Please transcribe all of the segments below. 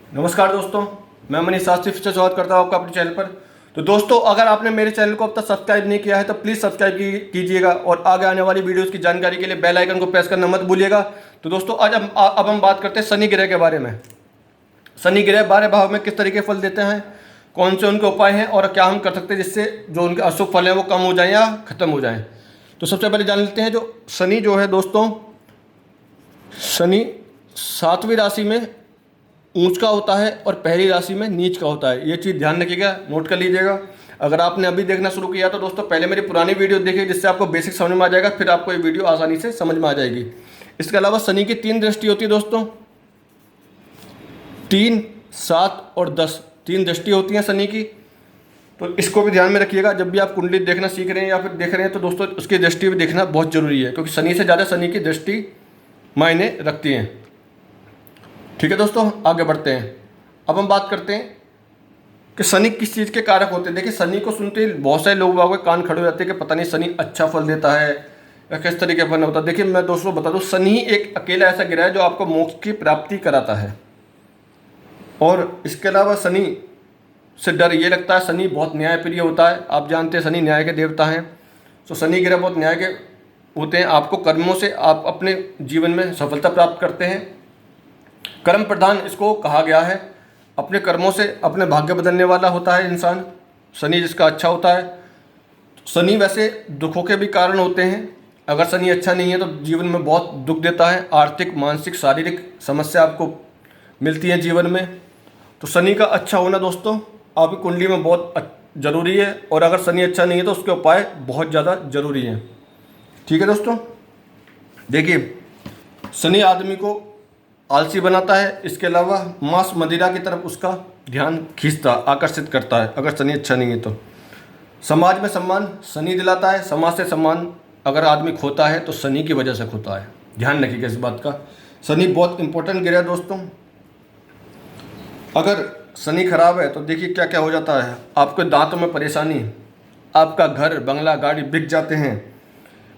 नमस्कार दोस्तों, मैं मनीष शास्त्री फिर से स्वागत करता हूँ आपका अपने चैनल पर। तो दोस्तों, अगर आपने मेरे चैनल को अब तक सब्सक्राइब नहीं किया है तो प्लीज़ सब्सक्राइब कीजिएगा और आगे आने वाली वीडियोस की जानकारी के लिए बेल आइकन को प्रेस करना मत भूलिएगा। तो दोस्तों, आज अब हम बात करते हैं शनि ग्रह के बारे में। शनि ग्रह 12 भाव में किस तरीके फल देते हैं, कौन से उनके उपाय हैं और क्या हम कर सकते हैं जिससे जो उनके अशुभ फल हैं वो कम हो जाएं या खत्म हो जाएं। तो सबसे पहले जान लेते हैं जो शनि जो है दोस्तों, शनि 7वीं राशि में ऊंच का होता है और पहली राशि में नीच का होता है। ये चीज़ ध्यान रखिएगा, नोट कर लीजिएगा। अगर आपने अभी देखना शुरू किया तो दोस्तों पहले मेरी पुरानी वीडियो देखिए जिससे आपको बेसिक समझ में आ जाएगा, फिर आपको ये वीडियो आसानी से समझ में आ जाएगी। इसके अलावा शनि की 3 दृष्टि होती है दोस्तों, 3, 7 और 10, 3 दृष्टि होती हैं शनि की। तो इसको भी ध्यान में रखिएगा जब भी आप कुंडली देखना सीख रहे हैं या फिर देख रहे हैं तो दोस्तों उसकी दृष्टि भी देखना बहुत जरूरी है, क्योंकि शनि से ज़्यादा शनि की दृष्टि मायने रखती हैं। ठीक है दोस्तों, आगे बढ़ते हैं। अब हम बात करते हैं कि शनि किस चीज़ के कारक होते हैं। देखिए, शनि को सुनते ही बहुत सारे लोगों के कान खड़े हो जाते हैं कि पता नहीं शनि अच्छा फल देता है या किस तरीके का फल होता है। देखिए, मैं दोस्तों बता दूं, शनि एक अकेला ऐसा ग्रह है जो आपको मोक्ष की प्राप्ति कराता है। और इसके अलावा शनि से डर ये लगता है, शनि बहुत न्यायप्रिय होता है। आप जानते हैं शनि न्याय के देवता हैं। तो शनि ग्रह बहुत न्याय के होते हैं। आपको कर्मों से आप अपने जीवन में सफलता प्राप्त करते हैं। कर्म प्रधान इसको कहा गया है। अपने कर्मों से अपने भाग्य बदलने वाला होता है इंसान, शनि जिसका अच्छा होता है। शनि वैसे दुखों के भी कारण होते हैं। अगर शनि अच्छा नहीं है तो जीवन में बहुत दुख देता है। आर्थिक, मानसिक, शारीरिक समस्या आपको मिलती है जीवन में। तो शनि का अच्छा होना दोस्तों आपकी कुंडली में बहुत ज़रूरी है। और अगर शनि अच्छा नहीं है तो उसके उपाय बहुत ज़्यादा ज़रूरी हैं। ठीक है दोस्तों, देखिए, शनि आदमी को आलसी बनाता है। इसके अलावा मांस मदिरा की तरफ उसका ध्यान खींचता, आकर्षित करता है अगर शनि अच्छा नहीं है तो। समाज में सम्मान शनि दिलाता है। समाज से सम्मान अगर आदमी खोता है तो शनि की वजह से खोता है। ध्यान रखिएगा इस बात का। शनि बहुत इंपॉर्टेंट ग्रह है दोस्तों। अगर शनि खराब है तो देखिए क्या क्या हो जाता है। आपके दांतों में परेशानी, आपका घर बंगला गाड़ी बिक जाते हैं,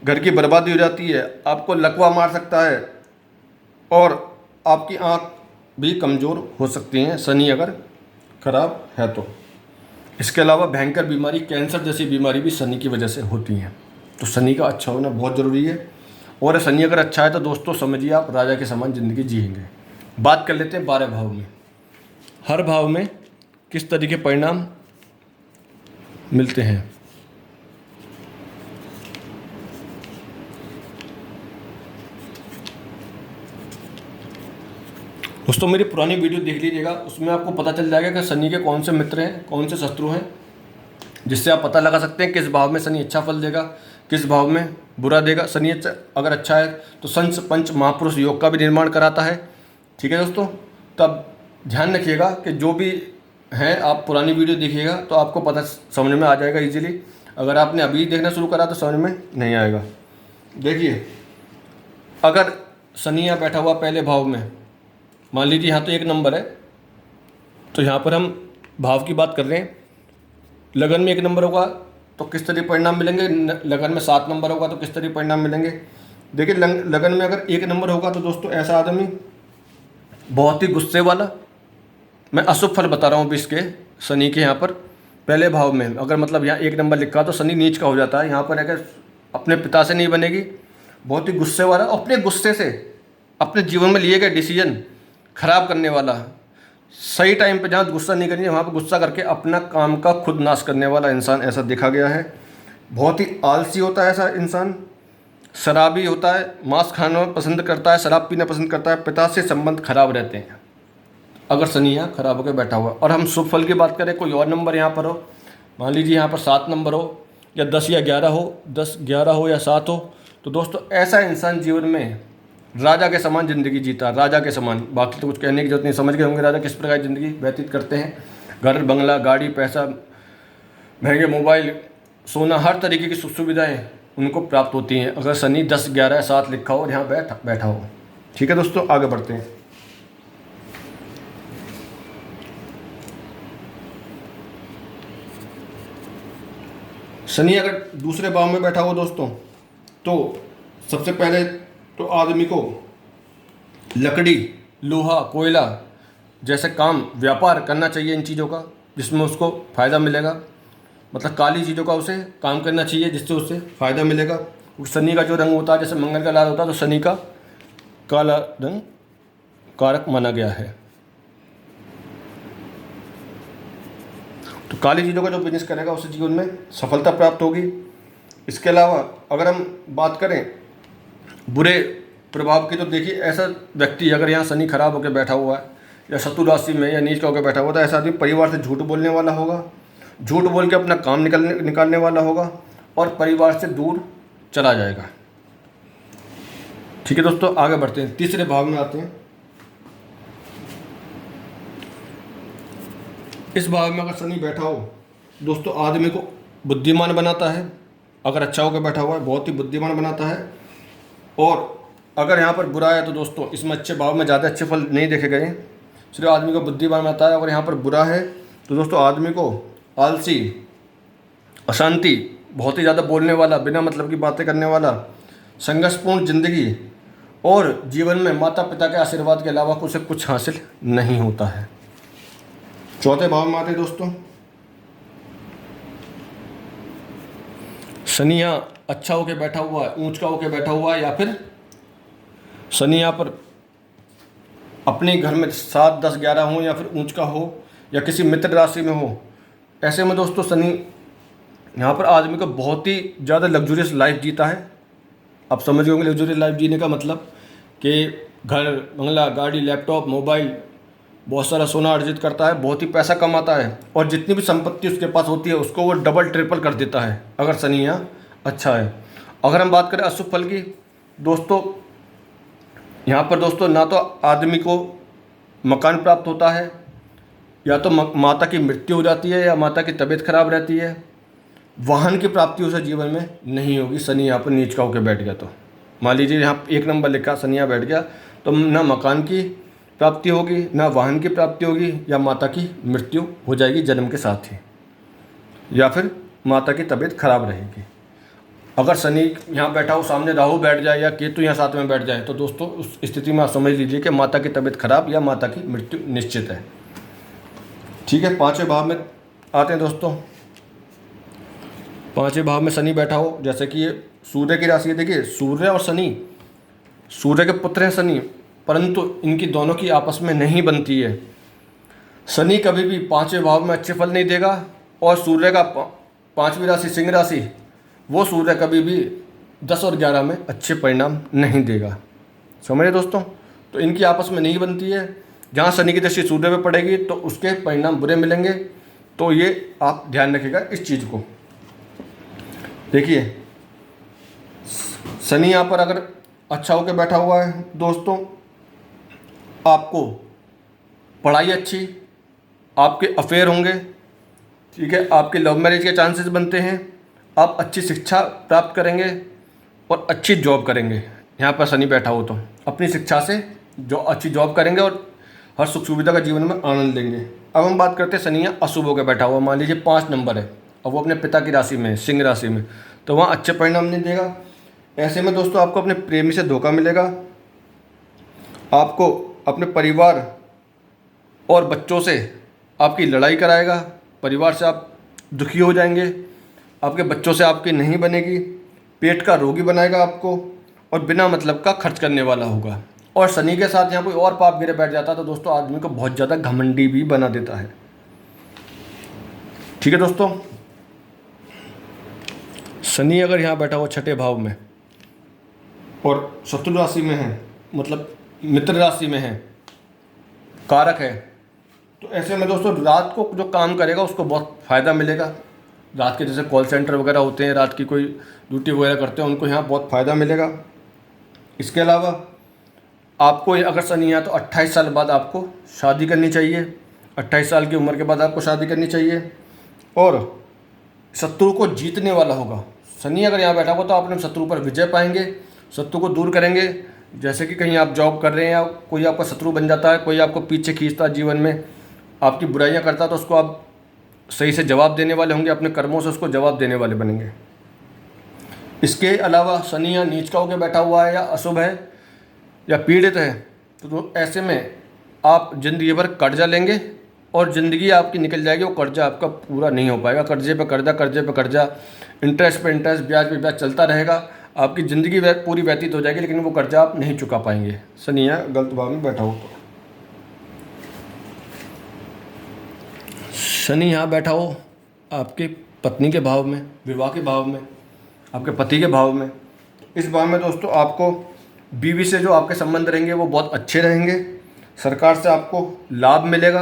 घर की बर्बादी हो जाती है, आपको लकवा मार सकता है और आपकी आँख भी कमज़ोर हो सकती हैं शनि अगर खराब है तो। इसके अलावा भयंकर बीमारी, कैंसर जैसी बीमारी भी शनि की वजह से होती हैं। तो शनि का अच्छा होना बहुत ज़रूरी है। और शनि अगर अच्छा है तो दोस्तों समझिए आप राजा के समान ज़िंदगी जिएंगे। बात कर लेते हैं 12 भाव में। हर भाव में किस तरीके परिणाम मिलते हैं। दोस्तों मेरी पुरानी वीडियो देख लीजिएगा, उसमें आपको पता चल जाएगा कि शनि के कौन से मित्र हैं, कौन से शत्रु हैं, जिससे आप पता लगा सकते हैं किस भाव में शनि अच्छा फल देगा, किस भाव में बुरा देगा। शनि अगर अच्छा है तो संच पंच महापुरुष योग का भी निर्माण कराता है। ठीक है दोस्तों, तब ध्यान रखिएगा कि जो भी हैं आप पुरानी वीडियो देखिएगा तो आपको पता समझ में आ जाएगा ईजिली। अगर आपने अभी देखना शुरू करा तो समझ में नहीं आएगा। देखिए, अगर शनि यहाँ बैठा हुआ पहले भाव में, मान लीजिए यहाँ तो 1 नंबर है, तो यहाँ पर हम भाव की बात कर रहे हैं। लगन में 1 नंबर होगा तो किस तरह परिणाम मिलेंगे, लगन में 7 नंबर होगा तो किस तरह परिणाम मिलेंगे। देखिए, लगन में अगर 1 नंबर होगा तो दोस्तों ऐसा आदमी बहुत ही गुस्से वाला, मैं अशुभ फल बता रहा हूँ इसके शनि के यहाँ पर पहले भाव में। अगर मतलब यहाँ 1 नंबर लिखा तो शनि नीच का हो जाता है। यहाँ पर अगर अपने पिता से नहीं बनेगी, बहुत ही गुस्से वाला, अपने गुस्से से अपने जीवन में लिए गए डिसीजन खराब करने वाला, सही टाइम पे जहाँ गुस्सा नहीं करनी वहाँ पे गुस्सा करके अपना काम का खुद नाश करने वाला इंसान ऐसा देखा गया है। बहुत ही आलसी होता है ऐसा इंसान। शराबी होता है, मांस खाना पसंद करता है, शराब पीना पसंद करता है। पिता से संबंध खराब रहते हैं अगर शनि यहाँ खराब होकर बैठा हुआ। और हम शुभ फल की बात करें, कोई और नंबर यहाँ पर हो, मान लीजिए यहाँ पर 7 नंबर हो या 10 या 11 हो, 10 11 हो या 7 हो, तो दोस्तों ऐसा इंसान जीवन में राजा के समान ज़िंदगी जीता, राजा के समान। बाकी तो कुछ कहने की जरूरत नहीं, समझ गए होंगे राजा किस प्रकार ज़िंदगी व्यतीत करते हैं। घर बंगला गाड़ी पैसा, महंगे मोबाइल, सोना, हर तरीके की सुख सुविधाएँ उनको प्राप्त होती हैं अगर शनि 10 11 7 लिखा हो और यहाँ बैठा हो। ठीक है दोस्तों, आगे बढ़ते हैं। शनि अगर दूसरे भाव में बैठा हो दोस्तों तो सबसे पहले तो आदमी को लकड़ी, लोहा, कोयला जैसे काम व्यापार करना चाहिए इन चीज़ों का जिसमें उसको फ़ायदा मिलेगा, मतलब काली चीज़ों का उसे काम करना चाहिए जिससे उससे फ़ायदा मिलेगा। क्योंकि शनि का जो रंग होता है, जैसे मंगल का लाल होता है, तो शनि का काला रंग कारक माना गया है। तो काली चीज़ों का जो बिजनेस करेगा उसे जीवन में सफलता प्राप्त होगी। इसके अलावा अगर हम बात करें बुरे प्रभाव की, तो देखिए ऐसा व्यक्ति अगर यहाँ शनि खराब होकर बैठा हुआ है या शत्रु राशि में या नीच का होकर बैठा हुआ, तो ऐसा आदमी परिवार से झूठ बोलने वाला होगा, झूठ बोल के अपना काम निकालने वाला होगा और परिवार से दूर चला जाएगा। ठीक है दोस्तों, आगे बढ़ते हैं, तीसरे भाव में आते हैं। इस भाव में अगर शनि बैठा हो दोस्तों, आदमी को बुद्धिमान बनाता है। अगर अच्छा होकर बैठा हुआ है बहुत ही बुद्धिमान बनाता है। और अगर यहाँ पर बुरा है तो दोस्तों इसमें अच्छे भाव में ज़्यादा अच्छे फल नहीं देखे गए, सिर्फ आदमी को बुद्धिमान बनाता है। अगर यहाँ पर बुरा है तो दोस्तों आदमी को आलसी, अशांति, बहुत ही ज़्यादा बोलने वाला, बिना मतलब की बातें करने वाला, संघर्षपूर्ण जिंदगी और जीवन में माता पिता के आशीर्वाद के अलावा उसे कुछ हासिल नहीं होता है। चौथे भाव में आते हैं दोस्तों, शनि यहाँ अच्छा होके बैठा हुआ है, ऊंच का होके बैठा हुआ है, या फिर शनि यहाँ पर अपने घर में 7, 10, 11 हो, या फिर ऊंच का हो, या किसी मित्र राशि में हो। ऐसे में दोस्तों शनि यहाँ पर आदमी को बहुत ही ज़्यादा लग्जूरियस लाइफ जीता है। आप समझ गए होंगे लग्जूरियस लाइफ जीने का मतलब कि घर, बंगला, गाड़ी, लैपटॉप, मोबाइल, बहुत सारा सोना अर्जित करता है, बहुत ही पैसा कमाता है और जितनी भी संपत्ति उसके पास होती है उसको वो डबल ट्रिपल कर देता है अगर शनि यहाँ अच्छा है। अगर हम बात करें अशुभ फल की दोस्तों, यहाँ पर दोस्तों ना तो आदमी को मकान प्राप्त होता है, या तो माता की मृत्यु हो जाती है, या माता की तबीयत खराब रहती है। वाहन की प्राप्ति उसे जीवन में नहीं होगी शनि यहाँ पर नीच का होकर बैठ गया तो। मान लीजिए यहाँ 1 नंबर लिखा शनि यहाँ बैठ गया तो ना मकान की प्राप्ति होगी, ना वाहन की प्राप्ति होगी, या माता की मृत्यु हो जाएगी जन्म के साथ ही, या फिर माता की तबीयत खराब रहेगी। अगर शनि यहाँ बैठा हो, सामने राहु बैठ जाए या केतु यहाँ साथ में बैठ जाए तो दोस्तों उस स्थिति में आप समझ लीजिए कि माता की तबीयत खराब या माता की मृत्यु निश्चित है। ठीक है, 5वें भाव में आते हैं दोस्तों। 5वें भाव में शनि बैठा हो, जैसे कि ये सूर्य की राशि है। देखिए सूर्य और शनि, सूर्य के पुत्र हैं शनि, परंतु इनकी दोनों की आपस में नहीं बनती है। शनि कभी भी 5वें भाव में अच्छे फल नहीं देगा, और सूर्य का 5वीं राशि सिंह राशि, वो सूर्य कभी भी 10 और 11 में अच्छे परिणाम नहीं देगा। समझे दोस्तों, तो इनकी आपस में नहीं बनती है। जहाँ शनि की दृष्टि सूर्य पे पड़ेगी तो उसके परिणाम बुरे मिलेंगे। तो ये आप ध्यान रखिएगा इस चीज़ को। देखिए शनि यहाँ पर अगर अच्छा होकर बैठा हुआ है दोस्तों, आपको पढ़ाई अच्छी, आपके अफेयर होंगे, ठीक है, आपके लव मैरिज के चांसेस बनते हैं, आप अच्छी शिक्षा प्राप्त करेंगे और अच्छी जॉब करेंगे। यहाँ पर शनि बैठा हो तो अपनी शिक्षा से जो अच्छी जॉब करेंगे और हर सुख सुविधा का जीवन में आनंद लेंगे। अब हम बात करते हैं शनि यहाँ अशुभ होकर बैठा हुआ, मान लीजिए 5 नंबर है और वो अपने पिता की राशि में है, सिंह राशि में, तो वहाँ अच्छे परिणाम नहीं देगा। ऐसे में दोस्तों आपको अपने प्रेमी से धोखा मिलेगा, आपको अपने परिवार और बच्चों से आपकी लड़ाई कराएगा, परिवार से आप दुखी हो जाएंगे, आपके बच्चों से आपकी नहीं बनेगी, पेट का रोगी बनाएगा आपको, और बिना मतलब का खर्च करने वाला होगा। और शनि के साथ यहाँ कोई और पाप गिरे बैठ जाता है तो दोस्तों आदमी को बहुत ज़्यादा घमंडी भी बना देता है। ठीक है दोस्तों, शनि अगर यहाँ बैठा हो 6ठे भाव में और शत्रु राशि में है, मतलब मित्र राशि में है, कारक है, तो ऐसे में दोस्तों रात को जो काम करेगा उसको बहुत फ़ायदा मिलेगा। रात के जैसे कॉल सेंटर वगैरह होते हैं, रात की कोई ड्यूटी वगैरह करते हैं, उनको यहाँ बहुत फ़ायदा मिलेगा। इसके अलावा आपको अगर शनि है तो 28 साल बाद आपको शादी करनी चाहिए, 28 साल की उम्र के बाद आपको शादी करनी चाहिए। और शत्रु को जीतने वाला होगा शनि अगर यहाँ बैठा हुआ तो आप अपने शत्रु पर विजय पाएंगे, शत्रु को दूर करेंगे। जैसे कि कहीं आप जॉब कर रहे हैं या कोई आपका शत्रु बन जाता है, कोई आपको पीछे खींचता है, जीवन में आपकी बुराइयां करता है, तो उसको आप सही से जवाब देने वाले होंगे, अपने कर्मों से उसको जवाब देने वाले बनेंगे। इसके अलावा शनि यहाँ नीच का होकर बैठा हुआ है या अशुभ है या पीड़ित है, तो ऐसे में आप ज़िंदगी भर कर्जा लेंगे और ज़िंदगी आपकी निकल जाएगी, वो कर्जा आपका पूरा नहीं हो पाएगा। कर्जे पे कर्जा, कर्जे पे कर्जा, इंटरेस्ट पे इंटरेस्ट, ब्याज पे ब्याज चलता रहेगा। आपकी ज़िंदगी पूरी व्यतीत हो जाएगी, लेकिन वो कर्जा आप नहीं चुका पाएंगे। शनि यहाँ गलत भाव में बैठा हो तो शनि यहाँ बैठा हो आपके पत्नी के भाव में, विवाह के भाव में, आपके पति के भाव में। इस भाव में दोस्तों आपको बीवी से जो आपके संबंध रहेंगे वो बहुत अच्छे रहेंगे। सरकार से आपको लाभ मिलेगा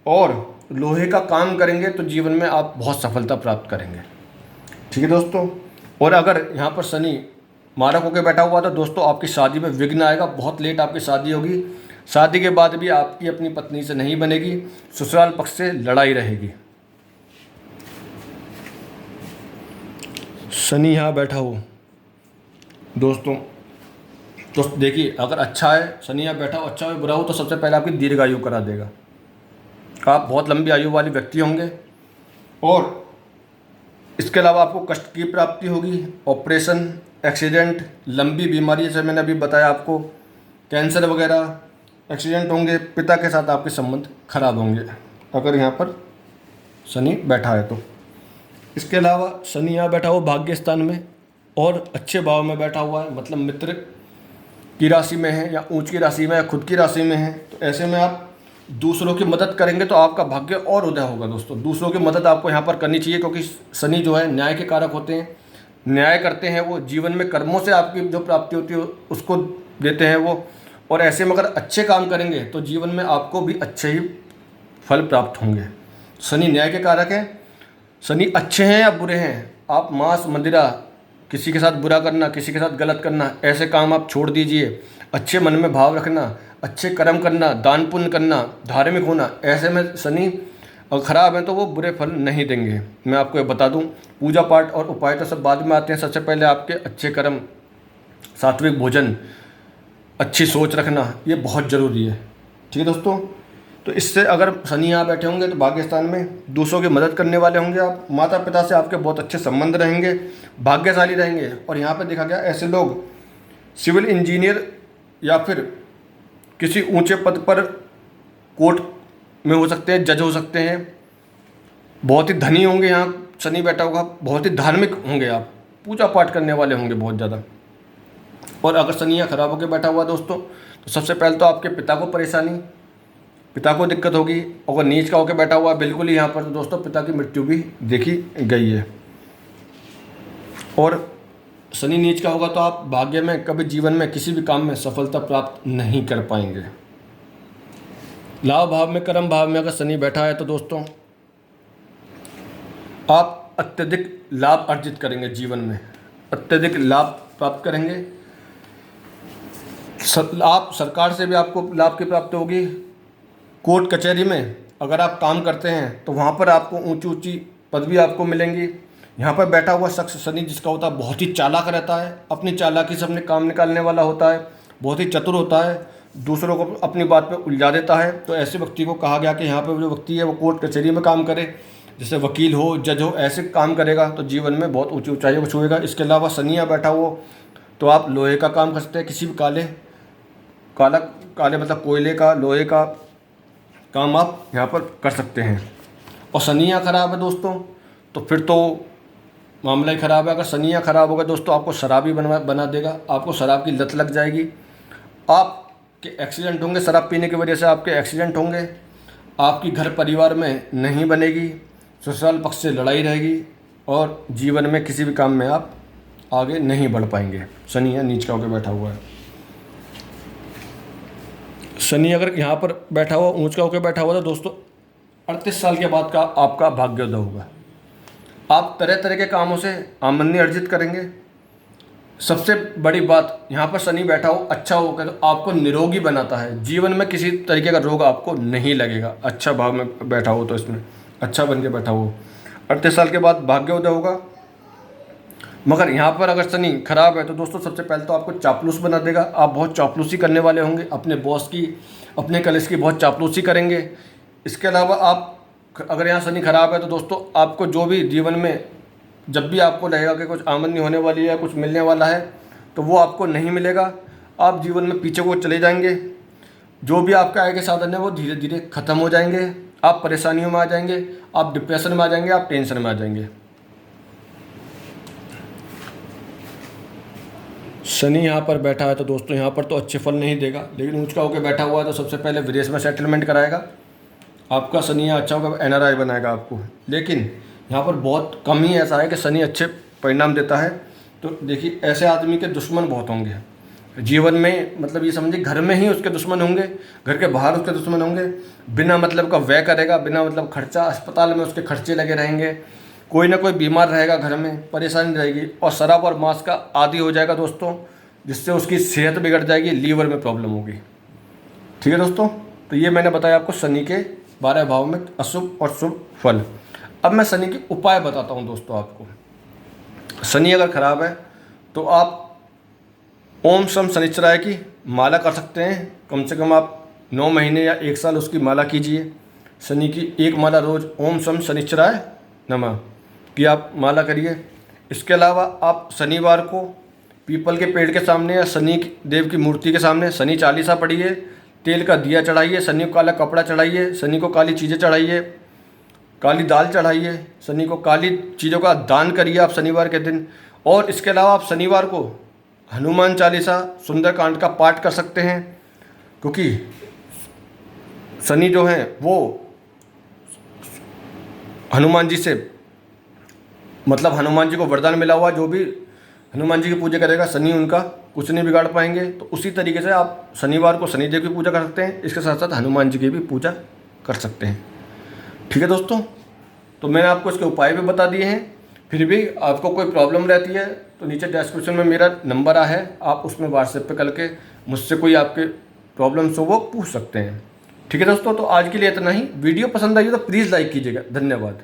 और लोहे का काम करेंगे तो जीवन में आप बहुत सफलता प्राप्त करेंगे। ठीक है दोस्तों। और अगर यहाँ पर शनि मारक होकर बैठा हुआ तो दोस्तों आपकी शादी में विघ्न आएगा, बहुत लेट आपकी शादी होगी। शादी के बाद भी आपकी अपनी पत्नी से नहीं बनेगी, ससुराल पक्ष से लड़ाई रहेगी। शनि यहाँ बैठा हो दोस्तों तो देखिए, अगर अच्छा है शनि यहाँ बैठा हो, अच्छा हो बुरा हो, तो सबसे पहले आपकी दीर्घायु करा देगा। आप बहुत लंबी आयु वाले व्यक्ति होंगे और इसके अलावा आपको कष्ट की प्राप्ति होगी। ऑपरेशन, एक्सीडेंट, लंबी बीमारी, जैसे मैंने अभी बताया आपको, कैंसर वगैरह एक्सीडेंट होंगे। पिता के साथ आपके संबंध खराब होंगे अगर यहाँ पर शनि बैठा है तो। इसके अलावा शनि यहाँ बैठा हुआ भाग्य स्थान में और अच्छे भाव में बैठा हुआ है, मतलब मित्र की राशि में है या ऊंच की राशि में या खुद की राशि में है, तो ऐसे में आप दूसरों की मदद करेंगे तो आपका भाग्य और उदय होगा दोस्तों। दूसरों की मदद आपको यहाँ पर करनी चाहिए, क्योंकि शनि जो है न्याय के कारक होते हैं, न्याय करते हैं वो। जीवन में कर्मों से आपकी जो प्राप्ति होती है उसको देते हैं वो। और ऐसे में अगर अच्छे काम करेंगे तो जीवन में आपको भी अच्छे ही फल प्राप्त होंगे। शनि न्याय के कारक हैं। शनि अच्छे हैं या बुरे हैं, आप मांस मदिरा, किसी के साथ बुरा करना, किसी के साथ गलत करना, ऐसे काम आप छोड़ दीजिए। अच्छे मन में भाव रखना, अच्छे कर्म करना, दान पुण्य करना, धार्मिक होना, ऐसे में शनि अगर खराब है तो वो बुरे फल नहीं देंगे। मैं आपको ये बता दूं, पूजा पाठ और उपाय तो सब बाद में आते हैं। सबसे पहले आपके अच्छे कर्म, सात्विक भोजन, अच्छी सोच रखना, ये बहुत ज़रूरी है। ठीक है दोस्तों। तो इससे अगर शनि यहाँ बैठे होंगे तो भाग्य स्थान में दूसरों की मदद करने वाले होंगे आप। माता पिता से आपके बहुत अच्छे संबंध रहेंगे, भाग्यशाली रहेंगे। और यहाँ पे देखा गया ऐसे लोग सिविल इंजीनियर या फिर किसी ऊंचे पद पर कोर्ट में हो सकते हैं, जज हो सकते हैं। बहुत ही धनी होंगे यहाँ शनि बैठा होगा, बहुत ही धार्मिक होंगे आप, पूजा पाठ करने वाले होंगे बहुत ज़्यादा। और अगर शनि यहाँ खराब होकर बैठा हुआ दोस्तों, तो सबसे पहले तो आपके पिता को परेशानी, पिता को दिक्कत होगी। अगर नीच का होकर बैठा हुआ बिल्कुल ही यहाँ पर तो दोस्तों पिता की मृत्यु भी देखी गई है। और शनि नीच का होगा तो आप भाग्य में कभी जीवन में किसी भी काम में सफलता प्राप्त नहीं कर पाएंगे। लाभ भाव में, कर्म भाव में अगर शनि बैठा है तो दोस्तों आप अत्यधिक लाभ अर्जित करेंगे, जीवन में अत्यधिक लाभ प्राप्त करेंगे। आप सरकार से भी आपको लाभ की प्राप्ति होगी। कोर्ट कचहरी में अगर आप काम करते हैं तो वहाँ पर आपको ऊंची ऊंची पदवी आपको मिलेंगी। यहाँ पर बैठा हुआ शख्स शनि जिसका होता है बहुत ही चालाक रहता है, अपनी चालाकी से अपने काम निकालने वाला होता है, बहुत ही चतुर होता है, दूसरों को अपनी बात पे उलझा देता है। तो ऐसे व्यक्ति को कहा गया कि यहाँ पर जो व्यक्ति है वो कोर्ट कचहरी में काम करे, जैसे वकील हो, जज हो, ऐसे काम करेगा तो जीवन में बहुत ऊँची ऊंचाइयों को छुएगा। इसके अलावा शनि यहाँ बैठा हो तो आप लोहे का काम कर सकते हैं, किसी भी काले मतलब कोयले का, लोहे का काम आप यहाँ पर कर सकते हैं। और शनि यहाँ खराब है दोस्तों तो फिर तो मामला ही ख़राब है। अगर शनि यहाँ खराब होगा दोस्तों आपको शराबी बना देगा, आपको शराब की लत लग जाएगी, आपके एक्सीडेंट होंगे, शराब पीने की वजह से आपके एक्सीडेंट होंगे, आपकी घर परिवार में नहीं बनेगी, ससुराल पक्ष से लड़ाई रहेगी और जीवन में किसी भी काम में आप आगे नहीं बढ़ पाएंगे। शनि यहाँ नीच का होकर बैठा हुआ है। शनि अगर यहाँ पर बैठा हुआ, ऊंच का होकर बैठा हुआ तो दोस्तों 38 साल के बाद का आपका भाग्योदय होगा। आप तरह तरह के कामों से आमदनी अर्जित करेंगे। सबसे बड़ी बात, यहाँ पर शनि बैठा हो अच्छा होकर तो आपको निरोगी बनाता है, जीवन में किसी तरीके का रोग आपको नहीं लगेगा। अच्छा भाव में बैठा हो तो इसमें अच्छा बन के बैठा हो। 38 साल के बाद भाग्योदय होगा। मगर यहाँ पर अगर शनि खराब है तो दोस्तों सबसे पहले तो आपको चापलूस बना देगा। आप बहुत चापलूसी करने वाले होंगे, अपने बॉस की, अपने कलीग की बहुत चापलूसी करेंगे। इसके अलावा आप अगर यहाँ शनि खराब है तो दोस्तों आपको जो भी जीवन में जब भी आपको लगेगा कि कुछ आमदनी होने वाली है, कुछ मिलने वाला है, तो वो आपको नहीं मिलेगा। आप जीवन में पीछे को चले जाएंगे, जो भी आपके आय के साधन है वो धीरे धीरे खत्म हो जाएंगे, आप परेशानियों में आ जाएंगे, आप डिप्रेशन में आ जाएंगे, आप टेंशन में आ जाएंगे। शनि यहाँ पर बैठा है तो दोस्तों यहाँ पर तो अच्छे फल नहीं देगा, लेकिन ऊँच का होकर बैठा हुआ है तो सबसे पहले विदेश में सेटलमेंट कराएगा। आपका शनि यहाँ अच्छा होगा, NRI बनाएगा आपको। लेकिन यहाँ पर बहुत कम ही ऐसा है कि शनि अच्छे परिणाम देता है। तो देखिए ऐसे आदमी के दुश्मन बहुत होंगे जीवन में, मतलब ये समझिए घर में ही उसके दुश्मन होंगे, घर के बाहर उसके दुश्मन होंगे। बिना मतलब का व्यय करेगा, बिना मतलब खर्चा, अस्पताल में उसके खर्चे लगे रहेंगे, कोई ना कोई बीमार रहेगा, घर में परेशानी रहेगी, और शराब और मांस का आदी हो जाएगा दोस्तों, जिससे उसकी सेहत बिगड़ जाएगी, लीवर में प्रॉब्लम होगी। ठीक है दोस्तों, तो ये मैंने बताया आपको शनि के 12 भाव में अशुभ और शुभ फल। अब मैं शनि के उपाय बताता हूँ दोस्तों आपको। शनि अगर खराब है तो आप ओम शम शनिश्चराय की माला कर सकते हैं। कम से कम आप 9 महीने या 1 साल उसकी माला कीजिए। शनि की एक माला रोज़ ओम शम शनिश्चराय नमः की आप माला करिए। इसके अलावा आप शनिवार को पीपल के पेड़ के सामने या शनि देव की मूर्ति के सामने शनि चालीसा पढ़िए, तेल का दिया चढ़ाइए, शनि को काला कपड़ा चढ़ाइए, शनि को काली चीज़ें चढ़ाइए, काली दाल चढ़ाइए, शनि को काली चीज़ों का दान करिए आप शनिवार के दिन। और इसके अलावा आप शनिवार को हनुमान चालीसा, सुंदरकांड का पाठ कर सकते हैं, क्योंकि शनि जो है वो हनुमान जी से, मतलब हनुमान जी को वरदान मिला हुआ, जो भी हनुमान जी की पूजा करेगा शनि उनका कुछ नहीं बिगाड़ पाएंगे। तो उसी तरीके से आप शनिवार को शनिदेव की पूजा कर सकते हैं, इसके साथ साथ हनुमान जी की भी पूजा कर सकते हैं। ठीक है दोस्तों, तो मैंने आपको इसके उपाय भी बता दिए हैं। फिर भी आपको कोई प्रॉब्लम रहती है तो नीचे डिस्क्रिप्शन में मेरा नंबर है, आप उसमें व्हाट्सएप पे करके मुझसे कोई आपके प्रॉब्लम्स हो वो पूछ सकते हैं। ठीक है दोस्तों, तो आज के लिए इतना ही। वीडियो पसंद आई हो तो प्लीज़ लाइक कीजिएगा। धन्यवाद।